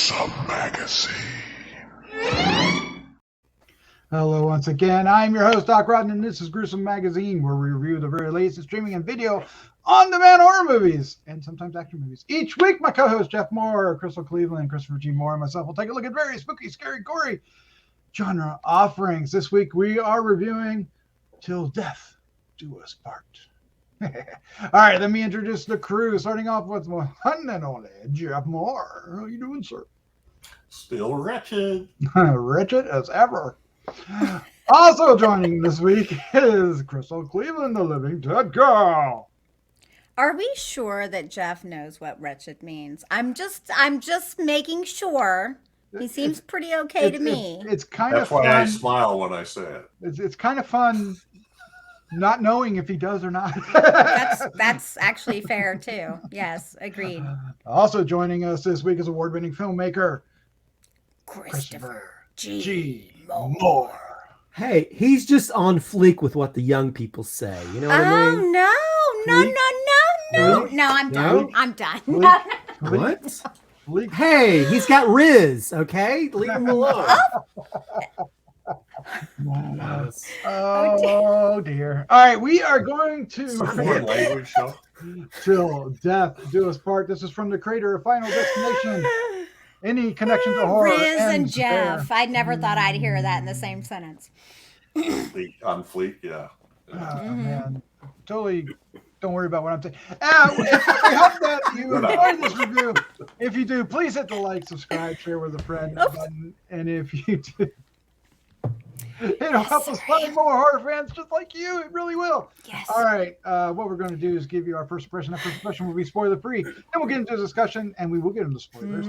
Gruesome Magazine. Hello once again. I'm your host, Doc Rodden, and this is Gruesome Magazine, where we review the very latest streaming and video on-demand horror movies, and sometimes action movies. Each week, my co-host, Jeff Mohr, Crystal Cleveland, Christopher G. Mohr, and myself will take a look at very spooky, scary, gory genre offerings. This week, we are reviewing Till Death Do Us Part. All right, let me introduce the crew, starting off with one and only Jeff Mohr. How you doing, sir? Still wretched. Wretched as ever. Also joining this week is Crystal Cleveland, the living dead girl. Are we sure that Jeff knows what wretched means? I'm just making sure. He seems pretty okay to me. It's kind of That's fun. why I smile when I say it. It's kind of fun not knowing if he does or not. That's actually fair too. Yes, agreed. Also joining us this week is award-winning filmmaker Christopher G. G. Mohr. Hey, he's just on fleek with what the young people say. You know what I mean? No, I'm done. No? I'm done. What? Fleek. Hey, he's got Riz, okay? Leave him alone. Oh dear. All right, we are going to Foreign language show. Till Death Do Us Part. This is from the creator of Final Destination. Any connection to horror? Riz and ends Jeff. there. I never thought I'd hear that in the same sentence. On fleek, yeah. Oh, man. Totally don't worry about what I'm saying. I hope that you enjoyed this review. If you do, please hit the like, subscribe, share with a friend button. And if you do, it'll help us find more horror fans just like you. It really will. Yes. All right. What we're going to do is give you our first impression. Our first impression will be spoiler free. Then we'll get into a discussion, and we will get into spoilers.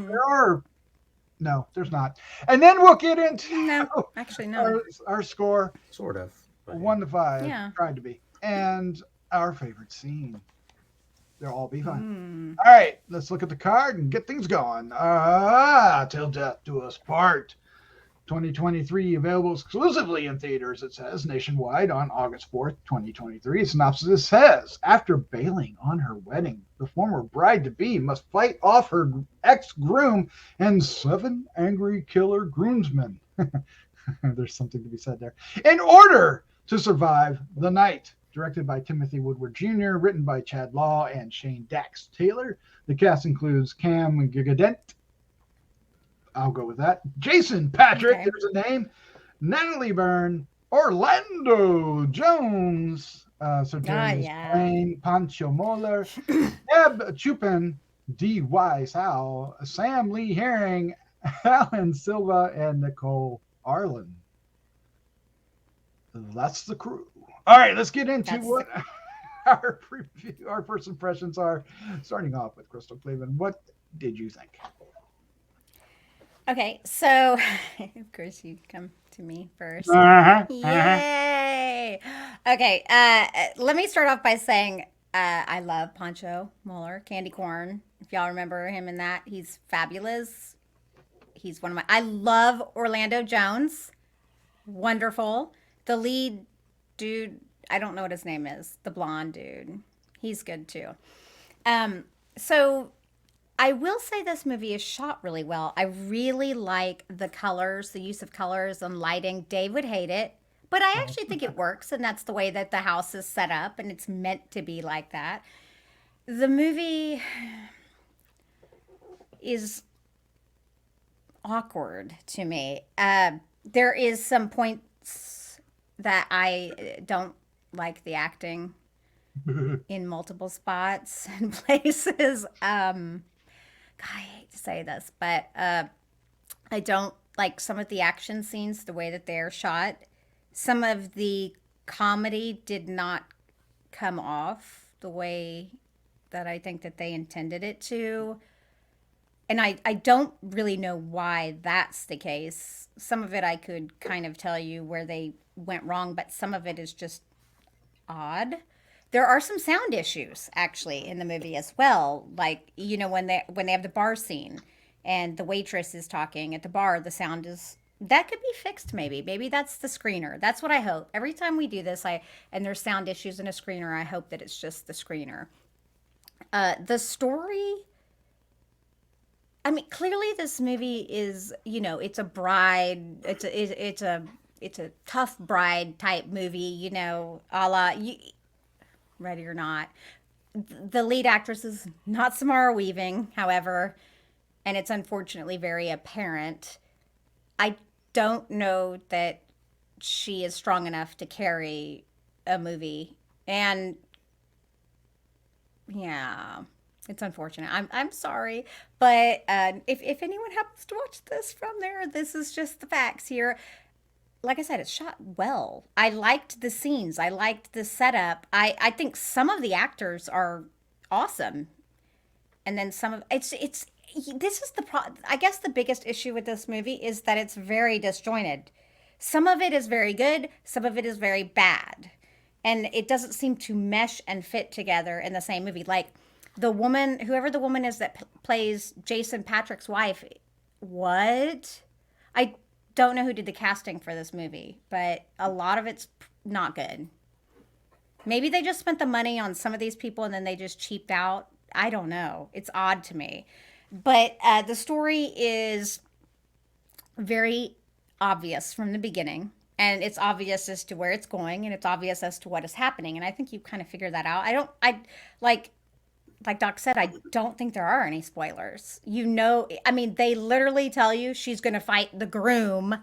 No, there's not. And then we'll get into No, actually, no. our score, Sort of. 1 to 5. Yeah. Tried to be. And our favorite scene. They'll all be fun. All right, let's look at the card and get things going. Till Death Do Us Part. 2023, available exclusively in theaters, it says, nationwide on August 4th, 2023. Synopsis says, after bailing on her wedding, the former bride-to-be must fight off her ex-groom and 7 angry killer groomsmen. There's something to be said there. In order to survive the night. Directed by Timothy Woodward Jr., written by Chad Law and Shane Dax Taylor. The cast includes Cam Gigandet. I'll go with that. Jason Patric, Okay. there's a name. Natalie Byrne, Orlando Jones, Sir James Blain, Pancho Mohr, Eb Chupin, D.Y. Sal, Sam Lee Herring, Alan Silva, and Nicole Arlyn. That's the crew. All right, let's get into what our preview, our first impressions are. Starting off with Crystal Cleveland. What did you think? Okay, so of course you come to me first. Yay! Okay, let me start off by saying I love Pancho Mohr, Candy Corn. If y'all remember him in that, he's fabulous. He's one of my. I love Orlando Jones. Wonderful. The lead dude, I don't know what his name is. The blonde dude, he's good too. So I will say this movie is shot really well. I really like the colors, the use of colors and lighting. Dave would hate it, but I actually think it works, and that's the way that the house is set up, and it's meant to be like that. The movie is awkward to me. There is some points that I don't like the acting in multiple spots and places. God, I hate to say this, but I don't like some of the action scenes, the way that they're shot. Some of the comedy did not come off the way that I think that they intended it to. And I don't really know why that's the case. Some of it I could kind of tell you where they went wrong, but some of it is just odd. There are some sound issues actually in the movie as well. Like, you know, when they have the bar scene and the waitress is talking at the bar, the sound is that could be fixed maybe. Maybe that's the screener. That's what I hope. Every time we do this, and there's sound issues in a screener, I hope that it's just the screener. The story I mean, clearly this movie is, it's a bride. It's a tough bride type movie, a la Ready or Not. The lead actress is not Samara Weaving, however, and it's unfortunately very apparent. I don't know that she is strong enough to carry a movie, and yeah, it's unfortunate. I'm sorry, but if anyone happens to watch this from there, this is just the facts here. Like I said, it's shot well. I liked the scenes. I liked the setup. I think some of the actors are awesome, and then some of it's this is I guess the biggest issue with this movie is that it's very disjointed. Some of it is very good, some of it is very bad, and it doesn't seem to mesh and fit together in the same movie. Like the woman, whoever the woman is that plays Jason Patric's wife, what? I don't know who did the casting for this movie, but a lot of it's not good. Maybe they just spent the money on some of these people and then they just cheaped out. I don't know. It's odd to me. But the story is very obvious from the beginning. And it's obvious as to where it's going. And it's obvious as to what is happening. And I think you kind of figured that out. Like Doc said, I don't think there are any spoilers. I mean, they literally tell you she's going to fight the groom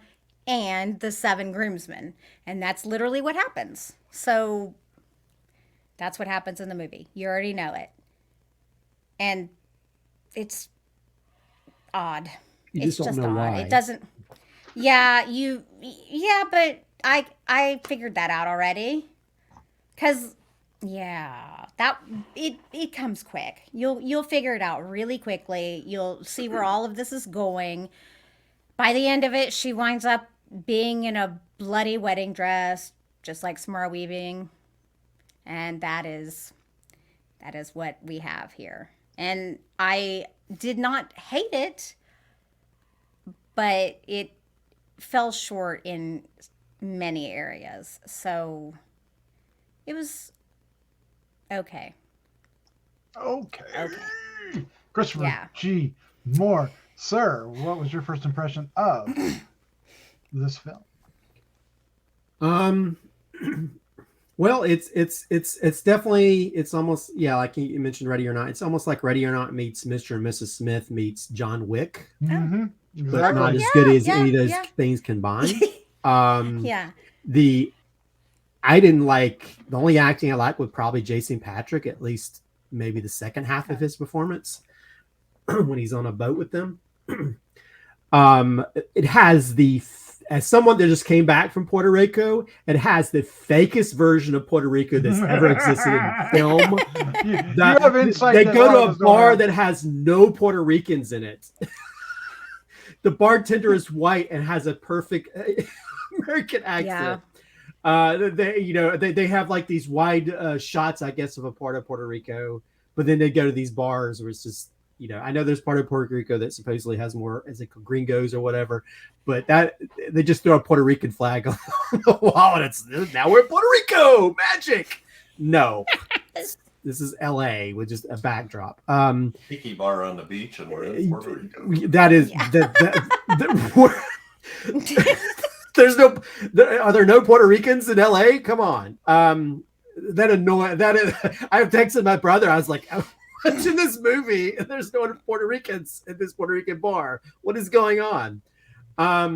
and the 7 groomsmen. And that's literally what happens. So that's what happens in the movie. You already know it. And it's odd. You just don't know why. It doesn't. Yeah, but I figured that out already. 'Cause it comes quick. You'll figure it out really quickly. You'll see where all of this is going. By the end of it, she winds up being in a bloody wedding dress, just like Samara Weaving, and that is what we have here. And I did not hate it, but it fell short in many areas. So it was okay. Okay. Christopher G. Mohr, sir, what was your first impression of this film? Well, it's definitely, it's almost, like you mentioned Ready or Not. It's almost like Ready or Not meets Mr. and Mrs. Smith meets John Wick. Mm-hmm. But Exactly. not as good as any of those things combined. I didn't like, the only acting I liked was probably Jason Patric, at least maybe the second half of his performance when he's on a boat with them. It has as someone that just came back from Puerto Rico, it has the fakest version of Puerto Rico that's ever existed in film. You have insight. They go to a bar that has no Puerto Ricans in it. The bartender is white and has a perfect American accent. They have like these wide shots, I guess, of a part of Puerto Rico, but then they go to these bars where it's just, I know there's part of Puerto Rico that supposedly has more, as it gringos or whatever, but that they just throw a Puerto Rican flag on the wall and it's, now we're in Puerto Rico, magic. No, this is LA with just a backdrop. Tiki bar on the beach and we're in Puerto Rico. That is are there no Puerto Ricans in LA? Come on. I have texted my brother. I was like, I'm watching this movie and there's no Puerto Ricans in this Puerto Rican bar. What is going on? I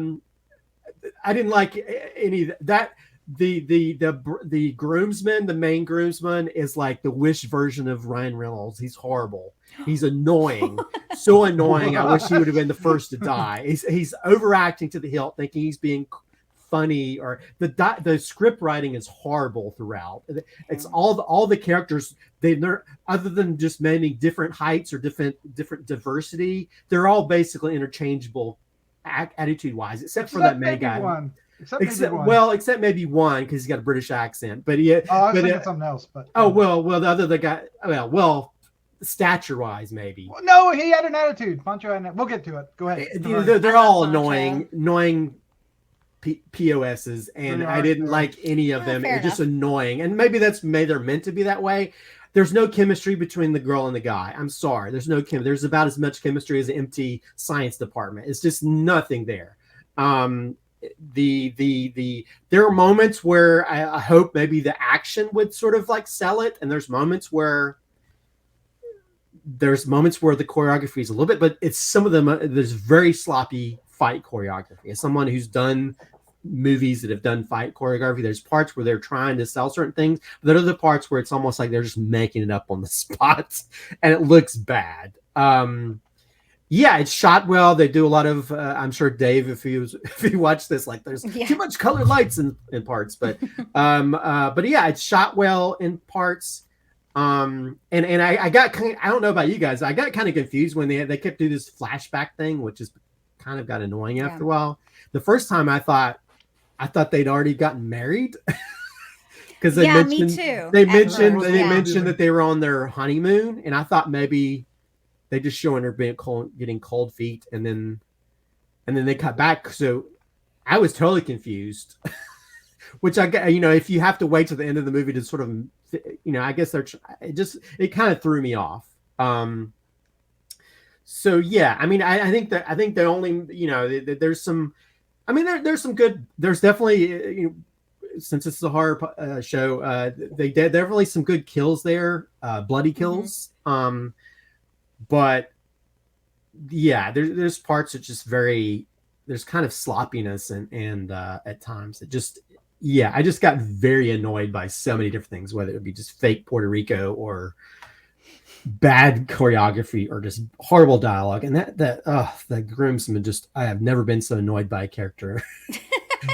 didn't like any of that. The groomsman, the main groomsman, is like the Wish version of Ryan Reynolds. He's horrible. He's annoying. So annoying. I wish he would have been the first to die. He's overacting to the hilt, thinking he's being funny, or the script writing is horrible throughout. It's all the characters, they're, other than just naming different heights or different diversity, they're all basically interchangeable attitude wise, except for that main guy. Except maybe one, because he's got a British accent. But yeah, I was thinking something else. But the guy, stature wise, maybe. Well, no, he had an attitude. Pancho had we'll get to it. Go ahead. They're all annoying POSs, and I didn't like any of them. They're just annoying, and maybe they're meant to be that way. there's no chemistry between the girl and the guy. I'm sorry, there's no There's about as much chemistry as an empty science department. It's just nothing there. There are moments where I hope maybe the action would sort of like sell it, and there's moments where the choreography is a little bit, but it's some of them. There's very sloppy fight choreography. As someone who's done movies that have done fight choreography, there's parts where they're trying to sell certain things, but there are other parts where it's almost like they're just making it up on the spot, and it looks bad. Yeah, it's shot well. They do a lot of. I'm sure Dave, if he watched this, like there's too much colored lights in parts, but yeah, it's shot well in parts. And I got I don't know about you guys, I got kind of confused when they kept doing this flashback thing, which is kind of got annoying after a while. The first time I thought they'd already gotten married. Because they mentioned, me too. They mentioned that they were on their honeymoon, and I thought maybe they just showing her getting cold feet, and then they cut back. So I was totally confused. Which I get, if you have to wait to the end of the movie to sort of, I guess it kind of threw me off. So yeah, I mean, I think the only, there's some, I mean, there's some good, there's definitely, since it's a horror show, they did definitely some good kills there, bloody kills. Mm-hmm. But yeah, there's parts that just there's kind of sloppiness and at times it just, I just got very annoyed by so many different things, whether it be just fake Puerto Rico or bad choreography or just horrible dialogue. And the groomsmen, I have never been so annoyed by a character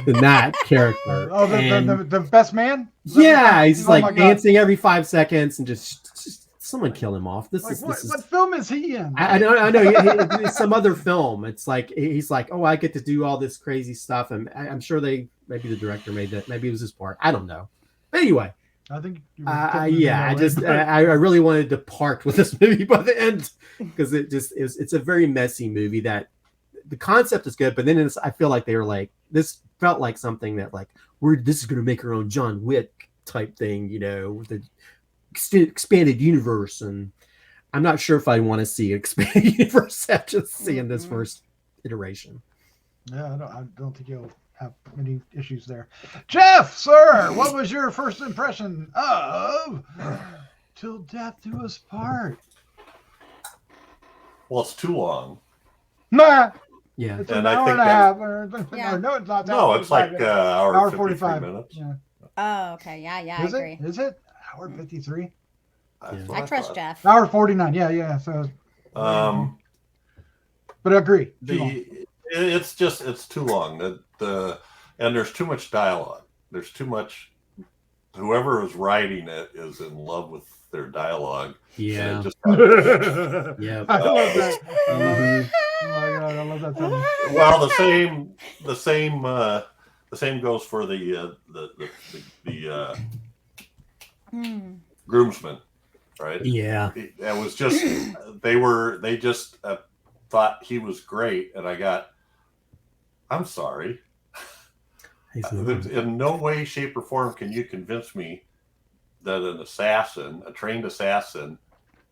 than that character. Oh, the best man? Yeah, he's like dancing every 5 seconds and just someone kill him off. What film is he in? I know. It's some other film. It's like he's like, oh, I get to do all this crazy stuff, and I'm sure maybe the director made that. Maybe it was his part. I don't know. But anyway, I think. I really wanted to part with this movie by the end because it's a very messy movie. That the concept is good, but then I feel like they were like, this felt like something that like this is going to make our own John Wick type thing, with the expanded universe, and I'm not sure if I want to see expanded universe after seeing this first iteration. Yeah, I don't think you'll have many issues there. Jeff, sir, what was your first impression of Till Death Do Us Part? Well, it's too long. Nah. Yeah, it's an hour and a half. No, it's not. No, it's like hour 45 minutes. Yeah. Oh, okay. Yeah, I agree. Is it? Hour 53? I trust Jeff. Hour 49. Yeah. So, but I agree. It's too long. And there's too much dialogue. There's too much. Whoever is writing it is in love with their dialogue. Yeah. Yeah. I love that. Mm-hmm. Oh my God, I love that song. Well, the same goes for the groomsmen, right? Yeah. It was just they just thought he was great, and I'm sorry. In no way, shape, or form can you convince me that a trained assassin,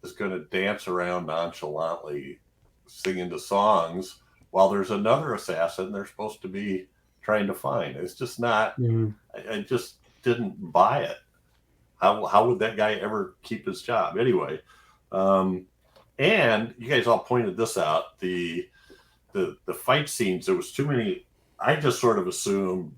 is going to dance around nonchalantly, singing the songs while there's another assassin they're supposed to be trying to find. It's just not. Mm-hmm. I just didn't buy it. How would that guy ever keep his job anyway? And you guys all pointed this out. The fight scenes, there was too many. I just sort of assumed.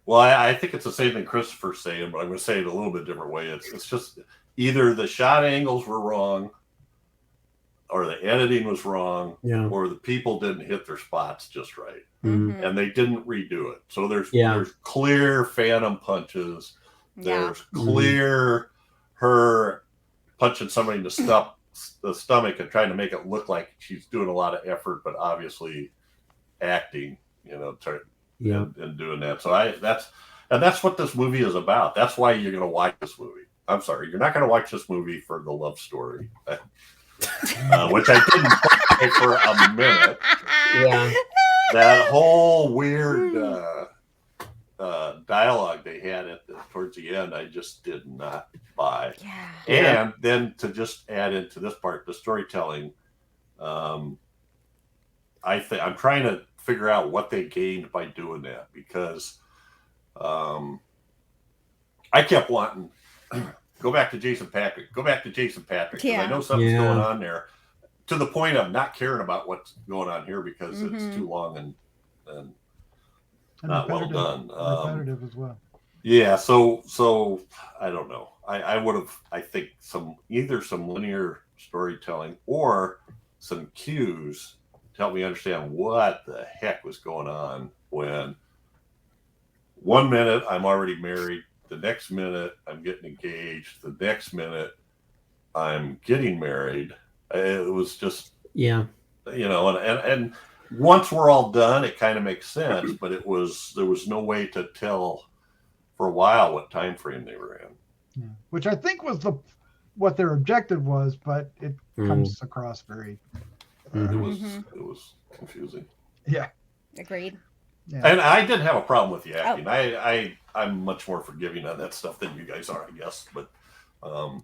Well, I think it's the same thing Christopher's saying, but I'm going to say it a little bit different way. It's just either the shot angles were wrong, or the editing was wrong, or the people didn't hit their spots just right, and they didn't redo it. So there's clear phantom punches. There's clear her punching somebody in the stomach and trying to make it look like she's doing a lot of effort, but obviously acting, and doing that. So that's what this movie is about. That's why you're going to watch this movie. I'm sorry, you're not going to watch this movie for the love story, which I didn't play for a minute. Yeah, that whole weird dialogue they had towards the end, I just did not buy. Yeah. And then to just add into this part, the storytelling, I'm trying to figure out what they gained by doing that, because I kept wanting go back to Jason Patric, because I know something's going on there, to the point of not caring about what's going on here because it's too long and not well done. Repetitive as well. Yeah, so I don't know. I would have, I think, either some linear storytelling or some cues to help me understand what the heck was going on when 1 minute I'm already married, the next minute I'm getting engaged, the next minute I'm getting married. It was just, and once we're all done, it kind of makes sense, but there was no way to tell for a while what time frame they were in. Yeah. Which I think was what their objective was, but it comes across very. It was confusing. Yeah. Agreed. Yeah. And I didn't have a problem with the acting. I'm much more forgiving on that stuff than you guys are, I guess. But I'm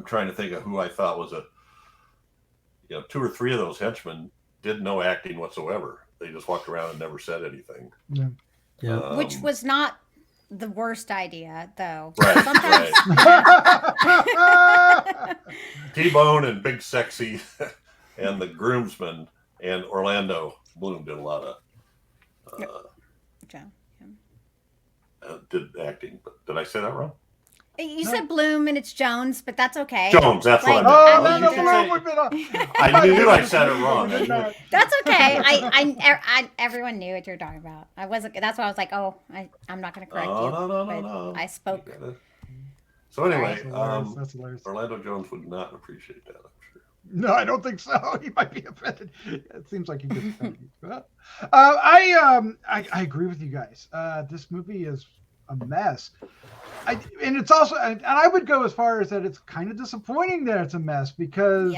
trying to think of who I thought was 2 or 3 of those henchmen did no acting whatsoever. They just walked around and never said anything. Yeah. Which was not the worst idea, though. Right. Sometimes. Right. T-Bone and Big Sexy and the groomsmen and Orlando Bloom did a lot of did acting. But did I say that wrong? You said Bloom and it's Jones, but that's okay. Jones, that's what I meant. I knew I said it wrong. That's okay. I everyone knew what you're talking about. I wasn't. That's why I was like, I'm not going to correct you. No. I spoke. So anyway, that's hilarious. Orlando Jones would not appreciate that, I'm sure. No, I don't think so. He might be offended. It seems like he gets offended. I agree with you guys. This movie is a mess. And it's also, and I would go as far as that it's kind of disappointing that it's a mess, because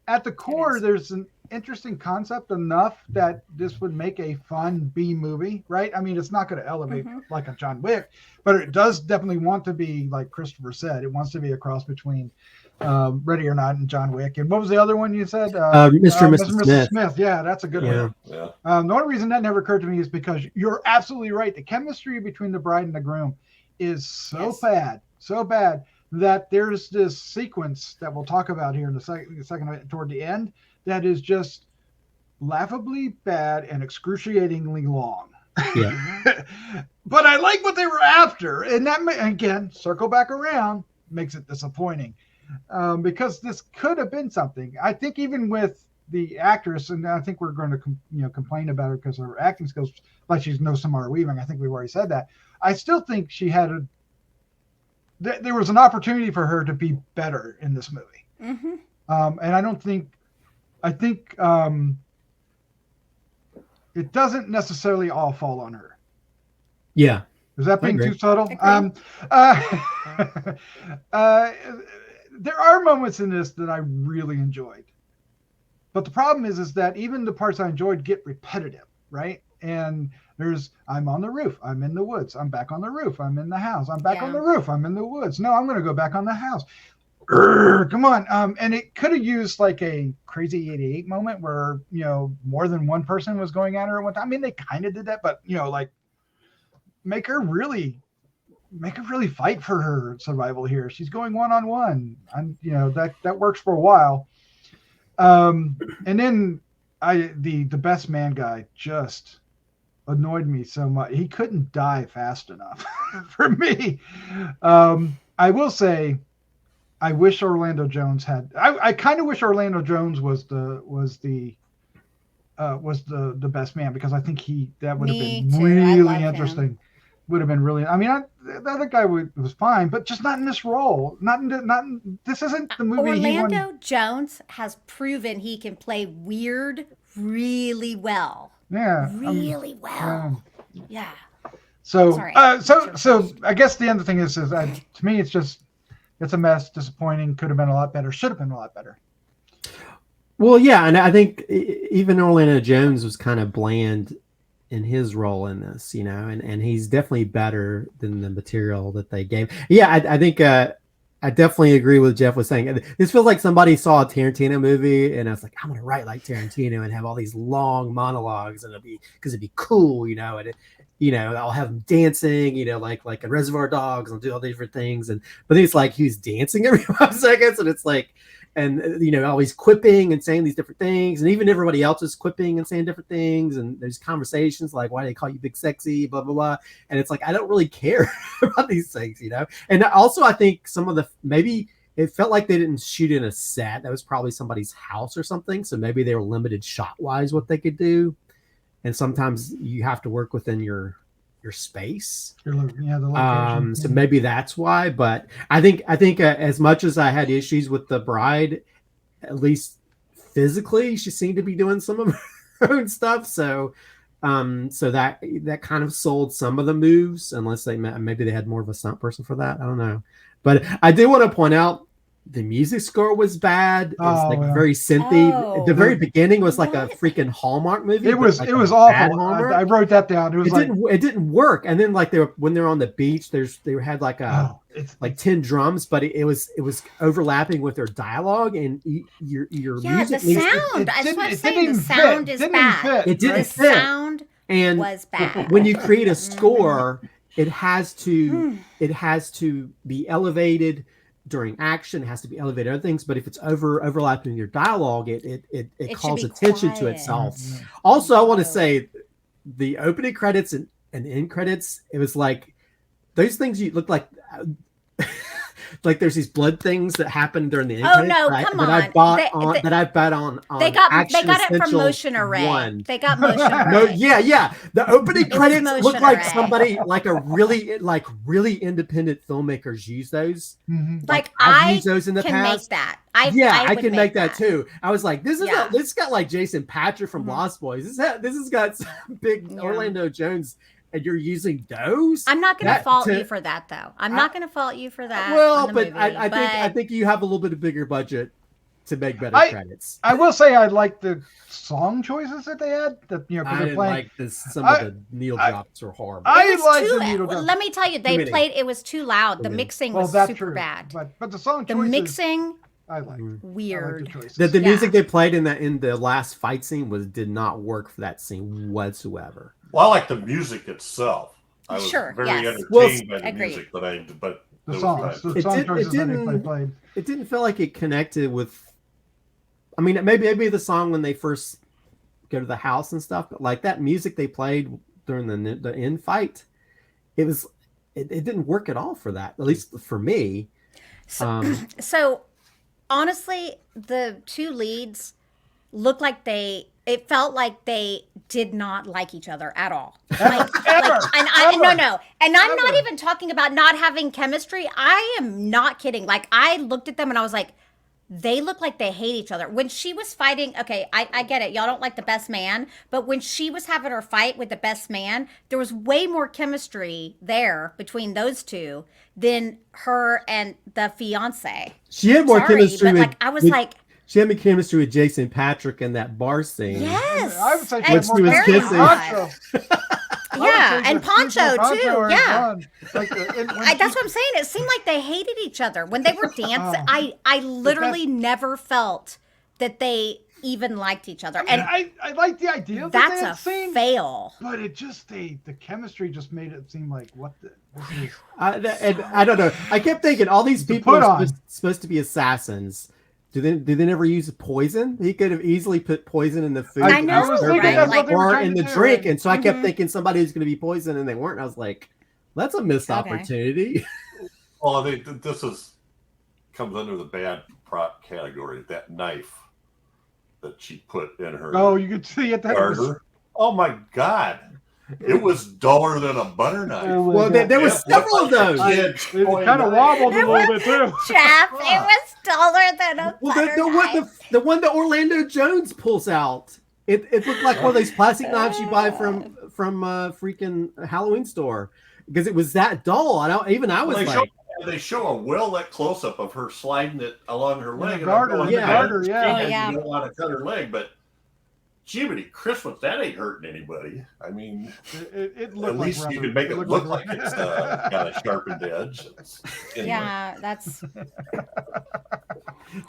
at the core there's an interesting concept enough that this would make a fun B movie, right? I mean, it's not going to elevate like a John Wick, but it does definitely want to be, like Christopher said, it wants to be a cross between Ready or Not and John Wick. And what was the other one you said? Mr. and Mrs. Smith. Yeah, that's a good one. Yeah. The only reason that never occurred to me is because you're absolutely right. The chemistry between the bride and the groom is so bad that there's this sequence that we'll talk about here in the second toward the end that is just laughably bad and excruciatingly long. Yeah. But I like what they were after, and that again, circle back around, makes it disappointing, because this could have been something. I think even with the actress, and I think we're going to complain about her because her acting skills, like she's no Samara Weaving. I think we've already said that. I still think she had there was an opportunity for her to be better in this movie. And I think it doesn't necessarily all fall on her. Yeah. Is that being too subtle? There are moments in this that I really enjoyed. But the problem is that even the parts I enjoyed get repetitive, right? And I'm on the roof, I'm in the woods, I'm back on the roof, I'm in the house, I'm back on the roof, I'm in the woods. No, I'm going to go back on the house. Come on. And it could have used like a Crazy 88 moment where, more than one person was going at her at one time. I mean, they kind of did that, but, like, make her really fight for her survival here. She's going one-on-one. And, that works for a while. And then the best man guy just annoyed me so much. He couldn't die fast enough for me. I will say, I wish Orlando Jones had. I kind of wish Orlando Jones was the best man, because I think that would have been really interesting. Would have been really. I mean, the other guy was fine, but just not in this role. This isn't the movie. Orlando Jones has proven he can play weird really well. Yeah, really well. Yeah. So, so I guess the other thing is to me, it's a mess, disappointing, could have been a lot better, should have been a lot better. Well, yeah, and I think even Orlando Jones was kind of bland in his role in this, you know, and he's definitely better than the material that they gave. Yeah, I think I definitely agree with Jeff was saying. This feels like somebody saw a Tarantino movie and I was like, I'm gonna write like Tarantino and have all these long monologues, and it'd be cool, you know, and you know, I'll have them dancing, you know, like a Reservoir Dogs, and I'll do all these different things, but it's like he's dancing every 5 seconds, and it's like, and you know, always quipping and saying these different things, and even everybody else is quipping and saying different things, and there's conversations like, why do they call you big sexy, blah blah blah, and it's like, I don't really care about these things, you know. And also I think some of the, maybe it felt like they didn't shoot in a set, that was probably somebody's house or something, so maybe they were limited shot wise what they could do, and sometimes you have to work within your space. The location. So maybe that's why. But I think as much as I had issues with the bride, at least physically, she seemed to be doing some of her own stuff. So that kind of sold some of the moves, unless maybe they had more of a stunt person for that. I don't know. But I do want to point out, the music score was bad. It was very synthy. The very beginning was like a freaking Hallmark movie. It was awful. I wrote that down. It didn't work. And then like when they're on the beach, they had like 10 drums, but it was overlapping with their dialogue, and your music. The sound. That's what I'm saying. The sound is bad. It didn't fit. The sound was bad. When you create a score, it has to be elevated during action, it has to be elevated other things, but if it's overlapping your dialogue, it calls attention to itself. Also, I want to say the opening credits and end credits, it was like those things you look like like there's these blood things that happen during the end credits that I bought on they got it from Motion Array. They got Motion Array. Yeah. The opening credits look like somebody, like a really independent filmmakers use those. Mm-hmm. Like I use those in the past. Make that. I can make that too. I was like, this has got like Jason Patric from Lost Boys. This has got some big Orlando Jones. And you're using those? I'm not going to fault you for that, though. I'm not going to fault you for that. Well, but I think you have a little bit of bigger budget to make better credits. I will say I like the song choices that they had. That I didn't like some of the needle drops were horrible. I like the needle drops. Let me tell you, they played. It was too loud. The mixing was super bad. But the song choices. The mixing. I like weird. I like the music they played in the last fight scene did not work for that scene whatsoever. Well, I like the music itself. I was very entertained by the music, but the songs choices that they played. It didn't feel like it connected with. I mean, maybe the song when they first go to the house and stuff, but like that music they played during the end fight, it didn't work at all for that. At least for me. So honestly, the two leads looked like it felt like they did not like each other at all. No. And I'm not even talking about not having chemistry. I am not kidding. Like, I looked at them and I was like, they look like they hate each other. When she was fighting, okay, I get it. Y'all don't like the best man. But when she was having her fight with the best man, there was way more chemistry there between those two than her and the fiance. She had more chemistry. But I was like, she had chemistry with Jason Patric in that bar scene. Yes. I would say when she was kissing. Yeah, and Pancho too. Yeah. That's what I'm saying. It seemed like they hated each other. When they were dancing, I literally never felt that they even liked each other. And I like the idea of that's a fail. But it just the chemistry just made it seem like I don't know. I kept thinking all these people are supposed to be assassins. Do they never use poison? He could have easily put poison in the food I know, right? or in the drink. And so I kept thinking somebody was going to be poisoned, and they weren't. I was like, that's a missed opportunity. Well, I think this comes under the bad prop category. That knife that she put in her. Oh, you could see it. Oh my God. It was duller than a butter knife. Well, there was several of those. It kind of wobbled a little bit too. Jeff, it was duller than a butter knife. The one that Orlando Jones pulls out. It looked like one of those plastic knives you buy from freaking Halloween store, because it was that dull. They show a well-lit close-up of her sliding it along her leg. You don't want to cut her leg, but Jiminy Christmas, that ain't hurting anybody. I mean, it at least you could make it look like it's got a sharpened edge. Anyway. Yeah, that's.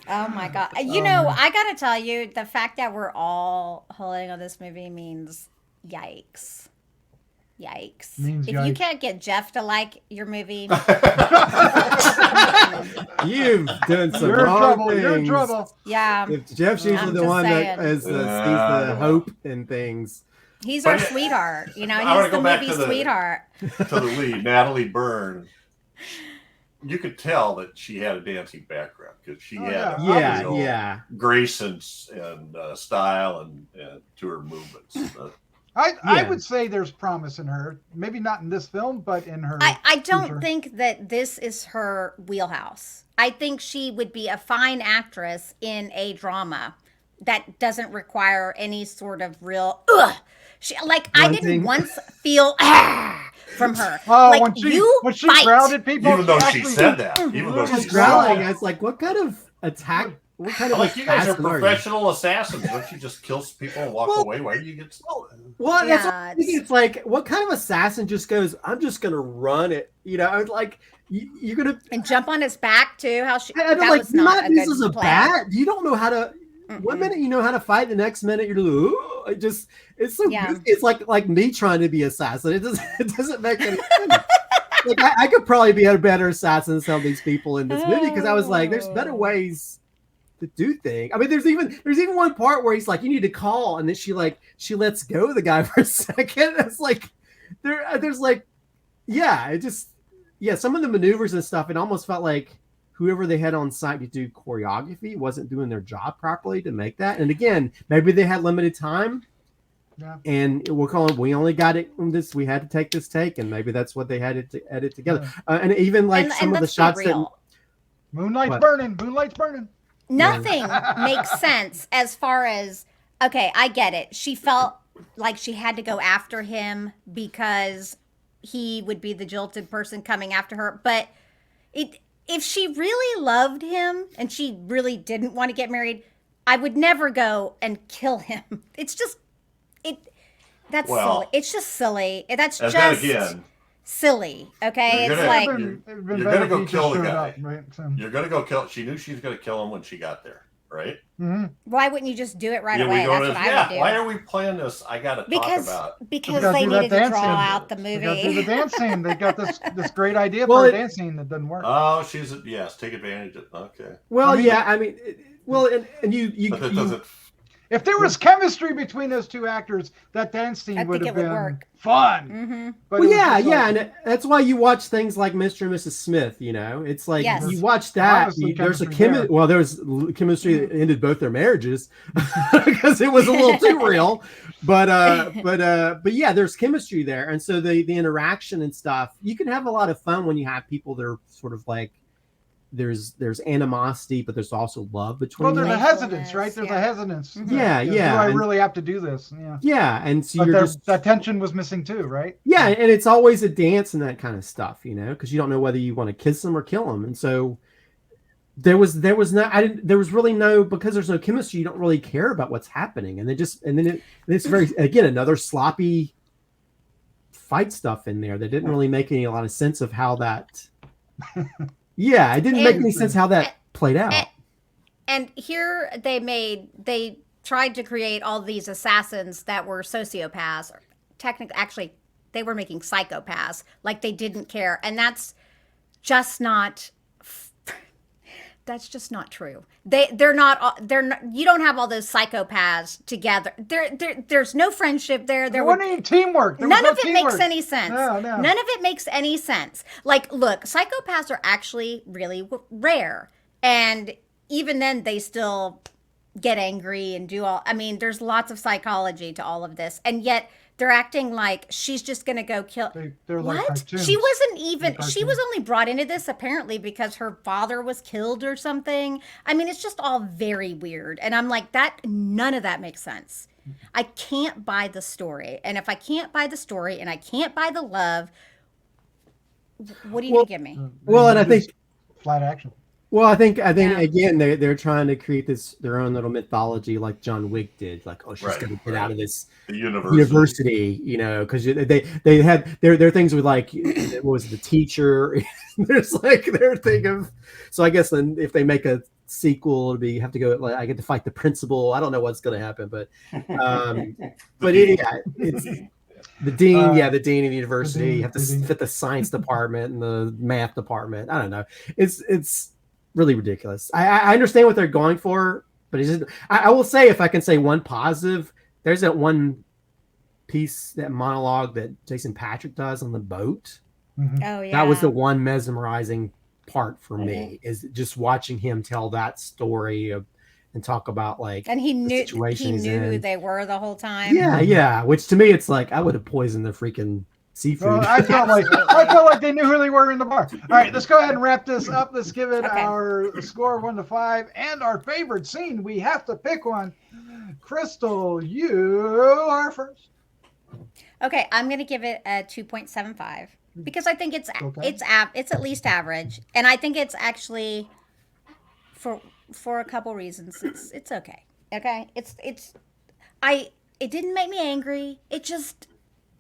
Oh my God! I gotta tell you, the fact that we're all holding on this movie means yikes. Yikes. Means if yikes. You can't get Jeff to like your movie, you've done some You're in wrong trouble. things. You're in trouble. yeah, If Jeff's usually I'm the just one saying. that sees the hope in things. he's But our yeah, sweetheart. I He's wanna the go back movie to the- sweetheart. To the lead, Natalie Byrne. You could tell that she had a dancing background because she Oh, had yeah. a real Yeah. grace and style and to her movements. I would say there's promise in her. Maybe not in this film, but in her. I don't future. think that this is her wheelhouse. I think she would be a fine actress in a drama that doesn't require any sort of real I didn't Grunting. once feel from her. Oh, like when she fight. growled at people, Even though she actually- said that, even though Just she growling. said I was like, what kind of attack? What kind that. of Like, you guys are assassin you? professional assassins. Don't you just kill people and walk Well- away? Why do you get Well, Yeah, that's what I'm thinking. It's like, what kind of assassin just goes, I'm just going to run it? I was like, you're going to. And jump on his back too. How she I that was like, was not a this good is a play. bat. You don't know how to. Mm-mm. One minute you know how to fight, the next minute you're like, ooh, it's so Yeah. goofy. It's like me trying to be assassin. It doesn't make any sense. Like I could probably be a better assassin than some of these people in this movie because I was like, there's better ways to do things. I mean, there's even one part where he's like, you need to call, and then she lets go of the guy for a second. It's like there's like, some of the maneuvers and stuff. It almost felt like whoever they had on site to do choreography wasn't doing their job properly to make that. And again, maybe they had limited time. Yeah. And we only got it from this. We had to take this take, and maybe that's what they had to edit together. And even like And some of the let's be shots that real. Moonlight's What? burning. Moonlight's burning. Nothing makes sense as far as okay, I get it. She felt like she had to go after him because he would be the jilted person coming after her. But if she really loved him and she really didn't want to get married, I would never go and kill him. It's just that's silly. It's just silly. That's And just then again, silly. Okay, You're it's gonna- like It'd been you're better gonna go if he kill just the showed guy. up, right? So, you're gonna go kill. She knew she was gonna kill him when she got there, right? why wouldn't you just do it right Yeah, away? we go That's to, what I would do. why are we playing this? I gotta talk because about. because gotta they do that needed to dance draw scene. out the they got to do the movie. dance scene. They got this great idea Well, for a it- dance scene that doesn't work. Oh, take advantage of. Okay, well, I mean- and you but that doesn't. If there was chemistry between those two actors, that dance scene I would think have it would been work. fun. Mm-hmm. But well, it was just like- and that's why you watch things like Mr. and Mrs. Smith. It's like Yes. you watch that. Obviously There's a chemistry there. there's chemistry that ended both their marriages because it was a little too real. But yeah, there's chemistry there, and so the interaction and stuff. You can have a lot of fun when you have people that are sort of like there's animosity, but there's also love between Well, there's them. a hesitance, right? There's Yeah. a hesitance. Mhm. Yeah, Do yeah, I and- really have to do this? Yeah. Yeah, and so But you're just that tension was missing too, right? yeah, and it's always a dance and that kind of stuff, because you don't know whether you want to kiss them or kill them, and so there was really no, because there's no chemistry, you don't really care about what's happening, and it's very, again, another sloppy fight stuff in there that didn't really make a lot of sense of how that. Yeah, it didn't make any sense how that played out. And here they tried to create all these assassins that were sociopaths. Technically, actually, they were making psychopaths. Like they didn't care, and that's just not. That's just not true. They're not. You don't have all those psychopaths together. There's no friendship there. There wasn't any teamwork. There was None no of it teamwork. makes any sense. No. None of it makes any sense. Like, look, psychopaths are actually really rare. And even then, they still get angry and do all. I mean, there's lots of psychology to all of this. And yet, they're acting like she's just going to go kill. They're like What? cartoons. She wasn't even. Like She was cartoons. only brought into this apparently because her father was killed or something. I mean, it's just all very weird. And I'm like, none of that makes sense. I can't buy the story. And if I can't buy the story and I can't buy the love, what are you going to give me? Well, and I think flat action. Well, I think again they're trying to create their own little mythology like John Wick did. Like, oh, she's going to get out of this university, you know, because they had their things with like what was it, the teacher. There's like their thing of. So I guess then if they make a sequel, it'll be have to go. Like I get to fight the principal. I don't know what's going to happen, but it's. The dean, the dean of the university. You have to fit the science department and the math department. I don't know. It's really ridiculous. I understand what they're going for, but it's just, I will say, if I can say one positive, there's that one piece, that monologue that Jason Patric does on the boat. Mm-hmm. Oh yeah, that was the one mesmerizing part for me. Is just watching him tell that story of. And talk about like, and he knew who they were the whole time. Yeah. Which to me, it's like I would have poisoned the freaking seafood. Well, I felt like they knew who they were in the bar. All right, let's go ahead and wrap this up. Let's give it our score 1 to 5 and our favorite scene. We have to pick one. Crystal, you are first. Okay, I'm gonna give it a 2.75 because I think it's at least average, and I think it's actually for a couple reasons it's okay. It didn't make me angry. It just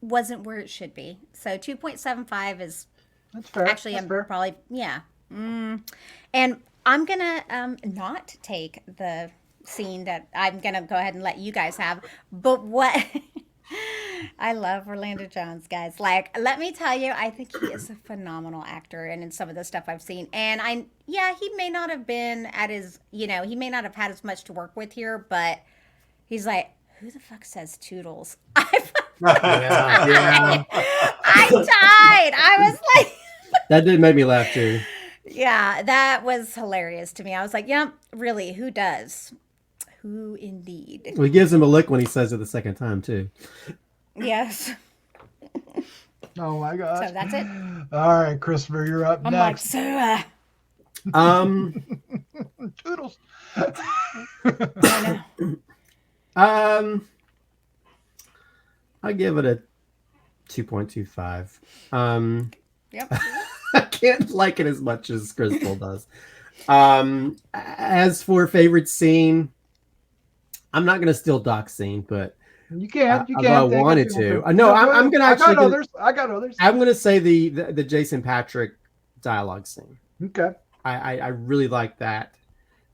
wasn't where it should be. So 2.75 is that's fair. Actually, I'm probably and I'm gonna not take the scene that I'm gonna go ahead and let you guys have. But what I love Orlando Jones, guys. Like, let me tell you, I think he is a phenomenal actor, and in some of the stuff I've seen, and he may not have been at his, he may not have had as much to work with here, but he's like, who the fuck says toodles? I died. I was like, that did make me laugh too. Yeah, that was hilarious to me. I was like, yeah, really, who does? Who indeed? Well, he gives him a lick when he says it the second time too. Yes. Oh my gosh. So that's it. All right, Christopher, you're up next. Like, so, toodles. I give it a 2.25. Yep. I can't like it as much as Crystal does. As for favorite scene, I'm not gonna steal Doc's scene, but you can't. If I wanted to. No, I'm gonna actually. I got others. I'm gonna say the Jason Patric dialogue scene. Okay. I really like that.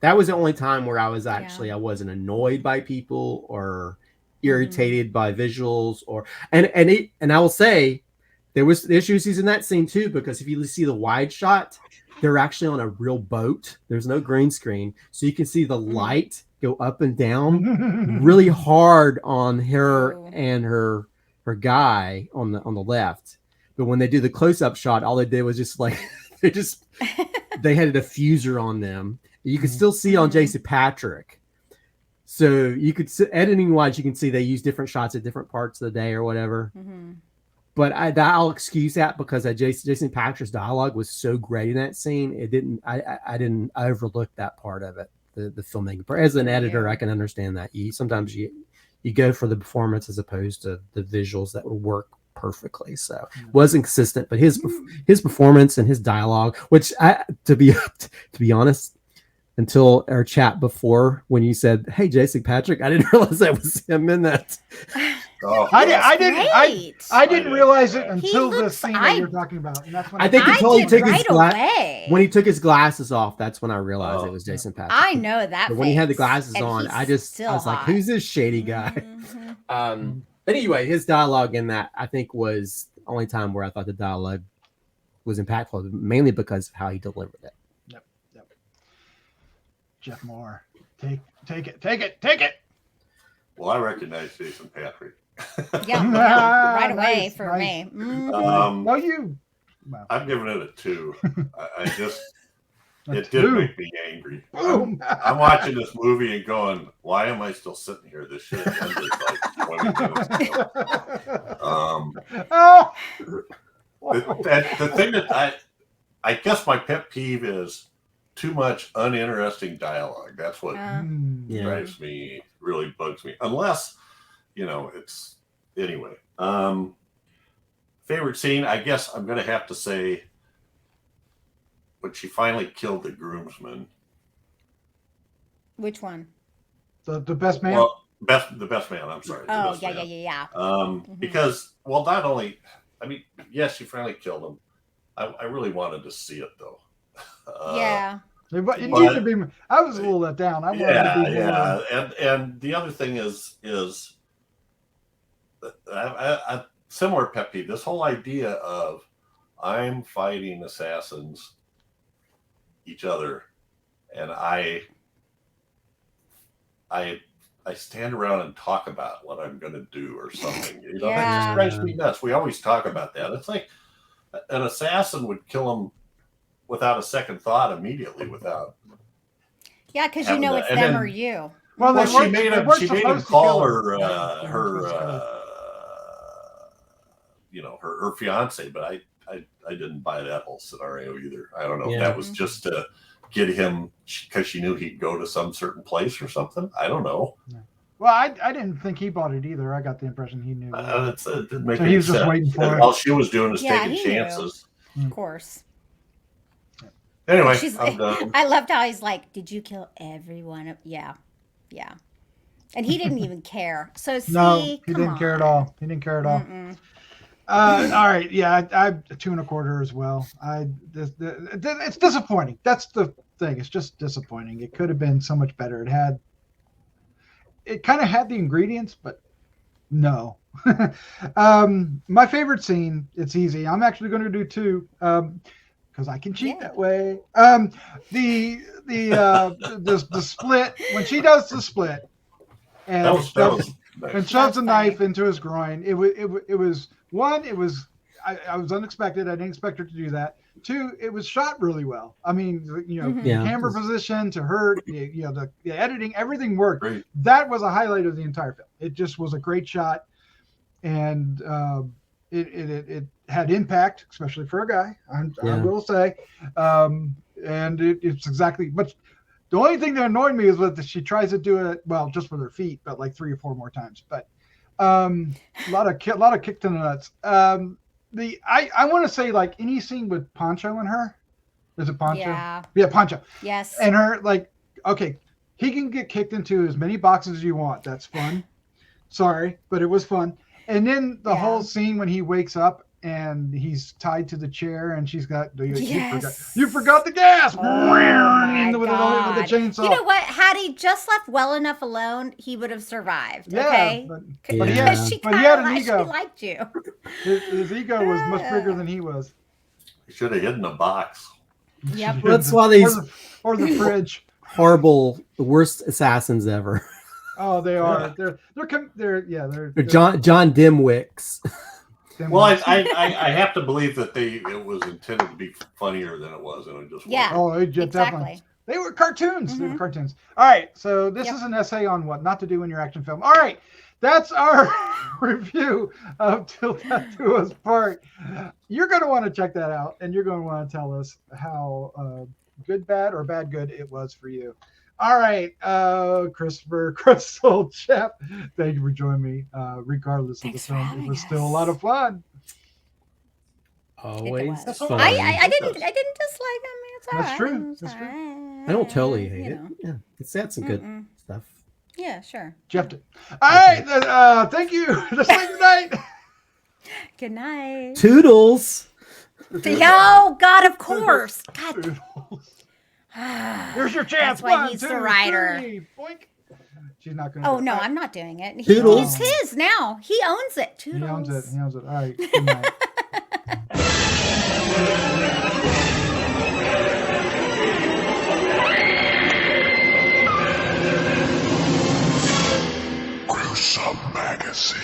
That was the only time where I was actually I wasn't annoyed by people or irritated by visuals and I will say there was issues in that scene too, because if you see the wide shot, they're actually on a real boat. There's no green screen, so you can see the light go up and down really hard on her and her guy on the left. But when they do the close-up shot, all they did was just like they had a diffuser on them. You could still see on Jason Patric. So you could editing wise, you can see they use different shots at different parts of the day or whatever. Mm-hmm. But I'll excuse that because Jason Patric's dialogue was so great in that scene. It didn't. I didn't overlook that part of it. The filmmaking part. As an editor, I can understand that. Sometimes you go for the performance as opposed to the visuals that would work perfectly. So it wasn't consistent. But his performance and his dialogue, which to be honest, until our chat before when you said, "Hey, Jason Patric," I didn't realize that was him in that. I didn't realize it until the scene that you're talking about. And that's when I think until he took his when he took his glasses off, that's when I realized it was Jason Patric. I know that. But when he had the glasses on, I was like, "Who's this shady guy?" Mm-hmm. But anyway, his dialogue in that I think was the only time where I thought the dialogue was impactful, mainly because of how he delivered it. Yep. Jeff Mohr, take it. Well, I recognize Jason Patric. Yeah, right away for me. Mm-hmm. I'm giving it a 2. It did make me angry. I'm watching this movie and going, why am I still sitting here? This shit ended like 20 minutes ago. The thing that I guess my pet peeve is too much uninteresting dialogue. That's what drives me, really bugs me. Unless, it's anyway. Favorite scene, I guess I'm gonna have to say when she finally killed the groomsmen. Which one? The best man. Well, the best man. I'm sorry. Oh, best yeah, man. yeah. Because, well, not only, I mean, yes, she finally killed him. I really wanted to see it though. Yeah. It needs to be. I was a little let down. I wanted to be more. And the other thing is a similar pet peeve. This whole idea of I'm fighting assassins each other, and I stand around and talk about what I'm going to do or something. You know, that just drives me nuts. We always talk about that. It's like an assassin would kill him without a second thought immediately, without. Yeah, because you know it's them or you. Well, she made him call her her fiance, but I didn't buy that whole scenario either. I don't know if that was just to get him because she knew he'd go to some certain place or something. I don't know. Well, I didn't think he bought it either. I got the impression he knew. It didn't make so any he was sense. just waiting for it. All she was doing was taking chances. Of course. Anyway, I'm done. I loved how he's like, "Did you kill everyone?" Yeah. And he didn't even care. So see, no, he didn't care at all. He didn't care at all. All right, yeah, I'm 2.25 as well. It's disappointing. That's the thing. It's just disappointing. It could have been so much better. It kind of had the ingredients, but no. My favorite scene. It's easy. I'm actually going to do 2. Because I can cheat that way. The split, when she does the split and shoves a knife into his groin, it was one, I was unexpected. I didn't expect her to do that. 2, it was shot really well. I mean, camera position to her, the editing, everything worked. Great. That was a highlight of the entire film. It just was a great shot, and it had impact, especially for a guy. I will say, and it's exactly. But the only thing that annoyed me is that she tries to do it just with her feet, but like 3 or 4 more times. But a lot of kick to the nuts. I want to say, like, any scene with Pancho and her. Is it Pancho? Yeah, Pancho. Yes. And her, like, okay, he can get kicked into as many boxes as you want. That's fun. Sorry, but it was fun. And then the whole scene when he wakes up and he's tied to the chair and she's got you forgot the gas. With the chainsaw. You know what? Had he just left well enough alone, he would have survived. Yeah, okay, but he had an ego. She liked you. His ego was much bigger than he was. He should have hidden a box. Yep. That's why these or the fridge. Horrible, the worst assassins ever. Oh, they are. They're John Dimwicks. Well, I have to believe that it was intended to be funnier than it was, and it just wasn't. Oh, definitely. They were cartoons. They were cartoons. All right, so this is an essay on what not to do in your action film. All right, that's our review of Till Death Do Us Part. You're going to want to check that out, and you're going to want to tell us how good, bad, or bad, good it was for you. All right, Christopher, Crystal, Jeff, thank you for joining me. Regardless of the film, it was still a lot of fun. Always fun. I didn't dislike him. It's all That's right. true. That's true. I don't totally hate it. Yeah, it's had some good stuff. Yeah, sure. Jeff did. All right, thank you. Let's say good night. Good night. Toodles. Oh God, of course. God. Toodles. Here's your chance. That's why he's the writer. 3. Boink. She's not going to. Oh, no, I'm not doing it. It's his now. He owns it. Toodles. He owns it. All right. Good night. Gruesome Magazine.